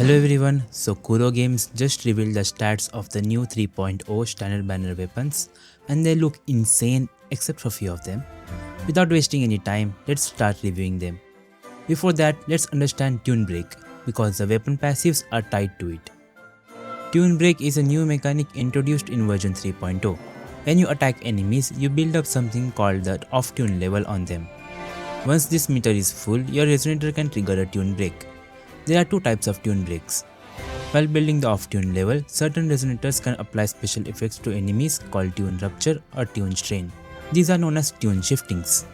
Hello everyone, so Kuro Games just revealed the stats of the new 3.0 standard banner weapons and they look insane except for few of them. Without wasting any time, let's start reviewing them. Before that, let's understand Tune Break because the weapon passives are tied to it. Tune Break is a new mechanic introduced in version 3.0. When you attack enemies, you build up something called the off tune level on them. Once this meter is full, your resonator can trigger a tune break. There are two types of tune breaks. While building the off-tune level, certain resonators can apply special effects to enemies called tune rupture or tune strain. These are known as tune shiftings.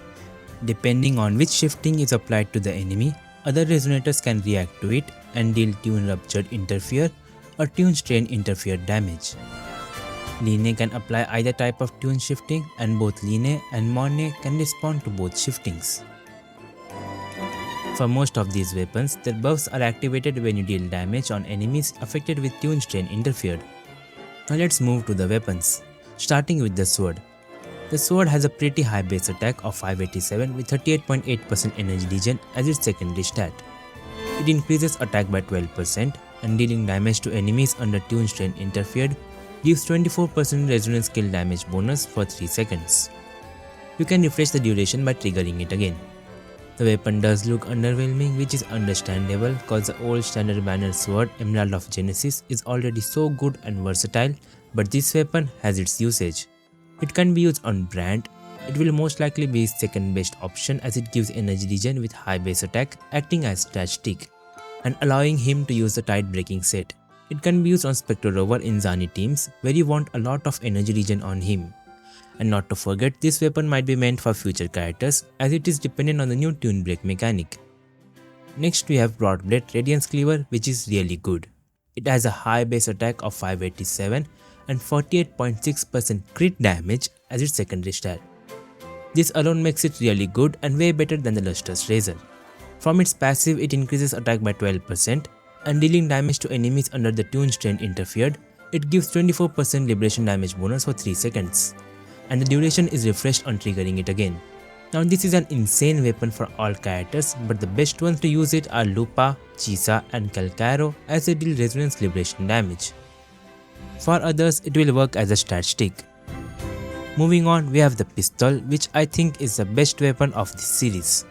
Depending on which shifting is applied to the enemy, other resonators can react to it and deal tune ruptured interfere or tune strain interfere damage. Line can apply either type of tune shifting and both Line and Morne can respond to both shiftings. For most of these weapons, their buffs are activated when you deal damage on enemies affected with tune strain interfered. Now let's move to the weapons, starting with the sword. The sword has a pretty high base attack of 587 with 38.8% energy regen as its secondary stat. It increases attack by 12% and dealing damage to enemies under tune strain interfered gives 24% resonance kill damage bonus for 3 seconds. You can refresh the duration by triggering it again. The weapon does look underwhelming, which is understandable cause the old standard banner sword Emerald of Genesis is already so good and versatile, but this weapon has its usage. It can be used on Brand. It will most likely be his second best option as it gives energy regen with high base attack acting as stat stick and allowing him to use the tide breaking set. It can be used on Spectre Rover in Zani teams where you want a lot of energy regen on him. And not to forget, this weapon might be meant for future characters as it is dependent on the new tune break mechanic. Next we have Broadblade Radiance Cleaver, which is really good. It has a high base attack of 587 and 48.6% crit damage as its secondary stat. This alone makes it really good and way better than the Lustrous Razor. From its passive, it increases attack by 12% and dealing damage to enemies under the tune strain interfered, it gives 24% liberation damage bonus for 3 seconds. And the duration is refreshed on triggering it again. Now this is an insane weapon for all characters, but the best ones to use it are Lupa, Chisa and Calcaro as they deal resonance liberation damage. For others, it will work as a stat stick. Moving on, we have the pistol, which I think is the best weapon of this series.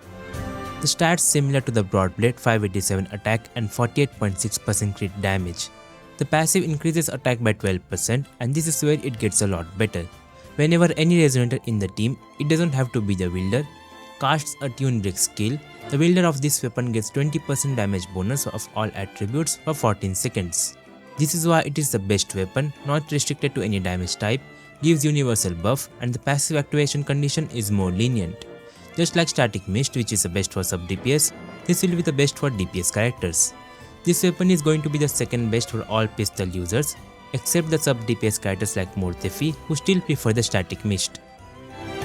The stats similar to the Broadblade 587 attack and 48.6% crit damage. The passive increases attack by 12% and this is where it gets a lot better. Whenever any resonator in the team, it doesn't have to be the wielder, casts a tune break skill, the wielder of this weapon gets 20% damage bonus of all attributes for 14 seconds. This is why it is the best weapon, not restricted to any damage type, gives universal buff and the passive activation condition is more lenient. Just like Static Mist, which is the best for sub DPS, this will be the best for DPS characters. This weapon is going to be the second best for all pistol users, except the sub DPS characters like Mortefi who still prefer the Static Mist.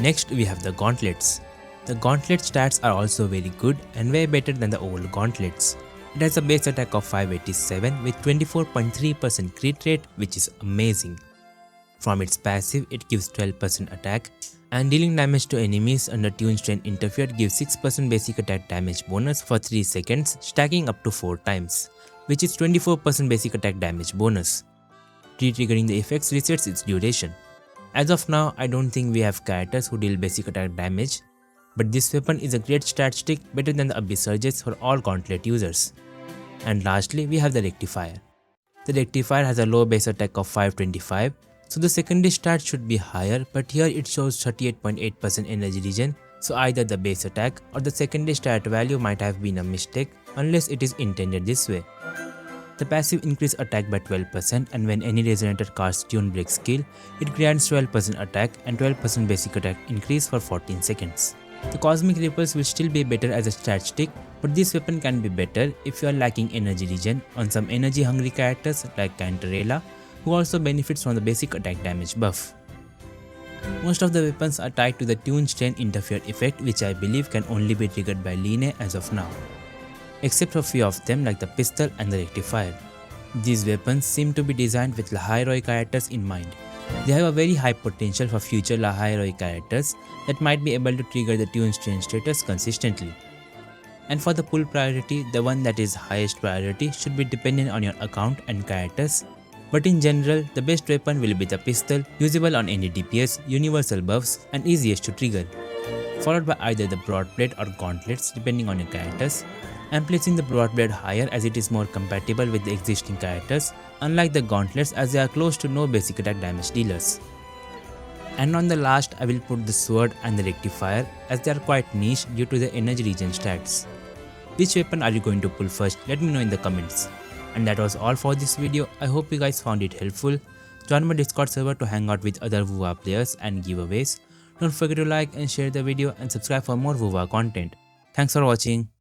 Next we have the Gauntlets. The Gauntlet stats are also very good and way better than the old Gauntlets. It has a base attack of 587 with 24.3% crit rate, which is amazing. From its passive, it gives 12% attack and dealing damage to enemies under tune strain interfered gives 6% basic attack damage bonus for 3 seconds, stacking up to 4 times, which is 24% basic attack damage bonus. Re-triggering the effects resets its duration. As of now, I don't think we have characters who deal basic attack damage, but this weapon is a great stat stick, better than the Abyss Surges for all Gauntlet users. And lastly, we have the Rectifier. The Rectifier has a low base attack of 525, so the secondary stat should be higher, but here it shows 38.8% energy regen, so either the base attack or the secondary stat value might have been a mistake unless it is intended this way. The passive increases attack by 12% and when any resonator casts tune break skill, it grants 12% attack and 12% basic attack increase for 14 seconds. The Cosmic Ripples will still be better as a stat stick, but this weapon can be better if you are lacking energy regen on some energy hungry characters like Cantarella, who also benefits from the basic attack damage buff. Most of the weapons are tied to the tune strain interfere effect, which I believe can only be triggered by Line as of now, except for few of them like the pistol and the Rectifier. These weapons seem to be designed with Lahairoi characters in mind. They have a very high potential for future Lahairoi characters that might be able to trigger the tune strain status consistently. And for the pull priority, the one that is highest priority should be dependent on your account and characters. But in general, the best weapon will be the pistol, usable on any DPS, universal buffs, and easiest to trigger, followed by either the Broadblade or Gauntlets depending on your characters. I'm placing the Broadblade higher as it is more compatible with the existing characters, unlike the Gauntlets as they are close to no basic attack damage dealers. And on the last, I will put the Sword and the Rectifier as they are quite niche due to the energy regen stats. Which weapon are you going to pull first? Let me know in the comments. And that was all for this video. I hope you guys found it helpful. Join my Discord server to hang out with other Wuwa players and giveaways. Don't forget to like and share the video and subscribe for more Wuwa content. Thanks for watching.